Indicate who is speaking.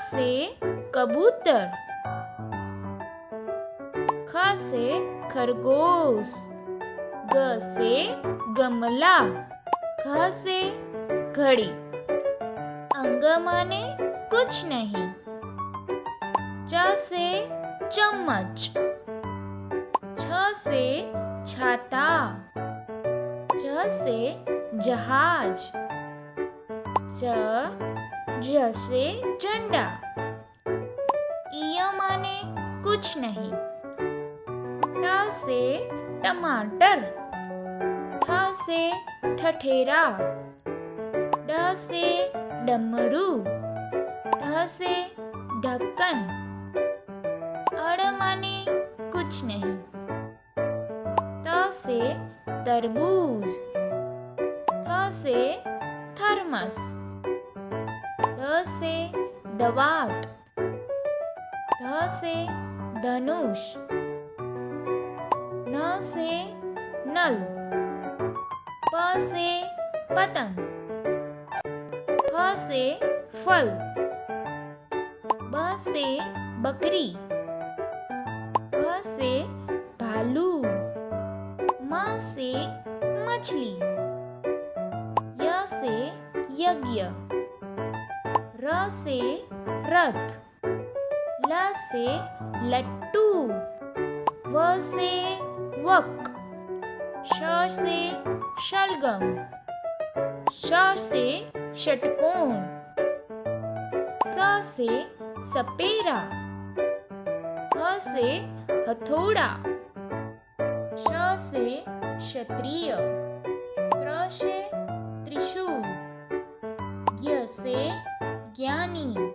Speaker 1: से कबूतर, ख से खरगोश, ग से गमला, घ से घड़ी। अंग माने कुछ नहीं। च से चम्मच, छ से छाता, ज से जहाज, ज से झंडा। इय माने कुछ नहीं। ट से टमाटर, ठ से ठठेरा, ड से डमरू, ढ से ढक्कन। अड़ माने कुछ नहीं। त से तरबूज, थ से थर्मस, द से दवात, ध से धनुष, न से नल, प से पतंग, फ से फल, ब से बकरी, भ से भालू, म से मछली, य से यज्ञ, र से रथ, ल से लट्टू, व से वक, श से शलगम, श से षटकोण, स से सपेरा, ह से हथौड़ा, श से क्षत्रिय, त्र से त्रिशूल, ज्ञ से ज्ञानी।